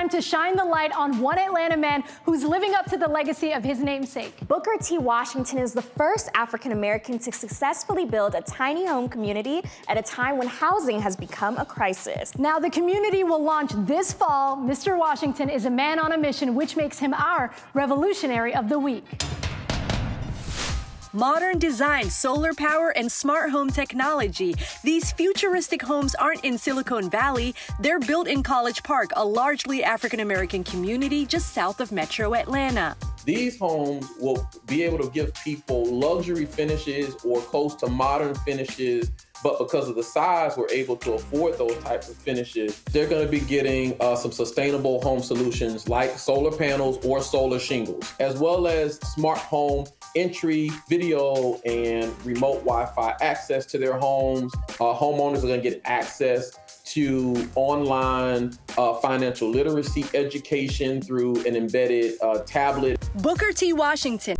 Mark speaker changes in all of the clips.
Speaker 1: time to shine the light on one Atlanta man who's living up to the legacy of his namesake.
Speaker 2: Booker T. Washington is the first African American to successfully build a tiny home community at a time when housing has become a crisis.
Speaker 1: Now, the community will launch this fall. Mr. Washington is a man on a mission, which makes him our revolutionary of the week.
Speaker 3: Modern design, solar power, and smart home technology. These futuristic homes aren't in Silicon Valley. They're built in College Park, a largely African-American community just south of Metro Atlanta.
Speaker 4: These homes will be able to give people luxury finishes or close to modern finishes, but because of the size, we're able to afford those types of finishes. They're going to be getting some sustainable home solutions like solar panels or solar shingles, as well as smart home entry, video, and remote Wi-Fi access to their homes. Homeowners are going to get access to online financial literacy education through an embedded tablet.
Speaker 3: Booker T. Washington.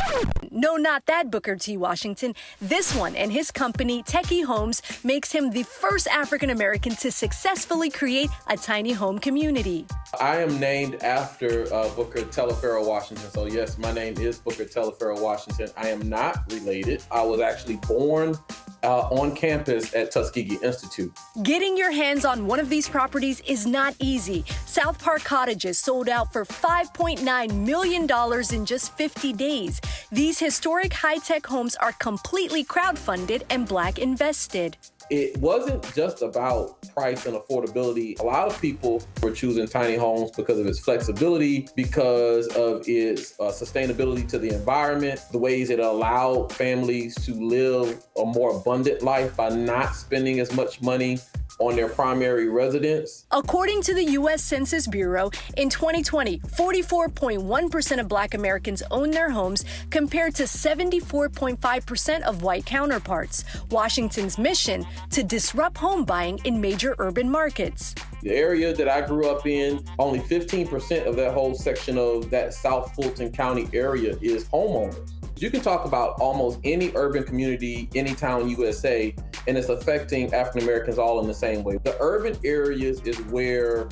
Speaker 3: No, not that Booker T. Washington. This one and his company, Techie Homes, makes him the first African-American to successfully create a tiny home community.
Speaker 4: I am named after Booker Teleferro Washington. So yes, my name is Booker Teleferro Washington. I am not related. I was actually born on campus at Tuskegee Institute.
Speaker 3: Getting your hands on one of these properties is not easy. South Park Cottages sold out for $5.9 million in just 50 days. These historic high-tech homes are completely crowdfunded and Black invested.
Speaker 4: It wasn't just about price and affordability. A lot of people were choosing tiny homes because of its flexibility, because of its sustainability to the environment, the ways it allowed families to live a more abundant life by not spending as much money on their primary residence.
Speaker 3: According to the U.S. Census Bureau, in 2020, 44.1% of Black Americans own their homes compared to 74.5% of white counterparts. Washington's mission: to disrupt home buying in major urban markets.
Speaker 4: The area that I grew up in, only 15% of that whole section of that South Fulton County area is homeowners. You can talk about almost any urban community, any town USA, and it's affecting African Americans all in the same way. The urban areas is where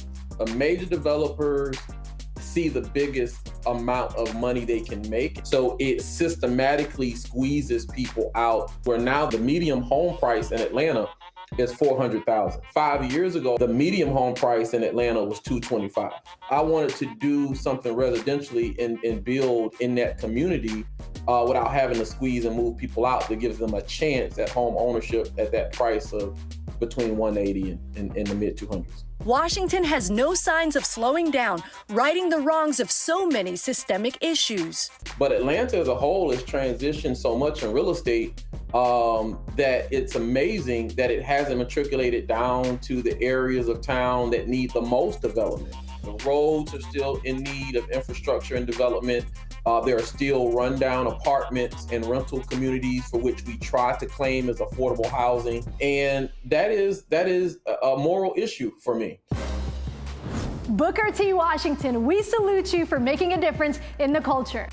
Speaker 4: major developers see the biggest amount of money they can make. So it systematically squeezes people out, where now the median home price in Atlanta is $400,000. 5 years ago, the median home price in Atlanta was $225,000. I wanted to do something residentially and build in that community without having to squeeze and move people out, to give them a chance at home ownership at that price of between $180,000 and in the mid 200s.
Speaker 3: Washington has no signs of slowing down, righting the wrongs of so many systemic issues.
Speaker 4: But Atlanta as a whole has transitioned so much in real estate that it's amazing that it hasn't matriculated down to the areas of town that need the most development. The roads are still in need of infrastructure and development. There are still rundown apartments and rental communities for which we try to claim as affordable housing. And that is a moral issue for me.
Speaker 1: Booker T. Washington, we salute you for making a difference in the culture.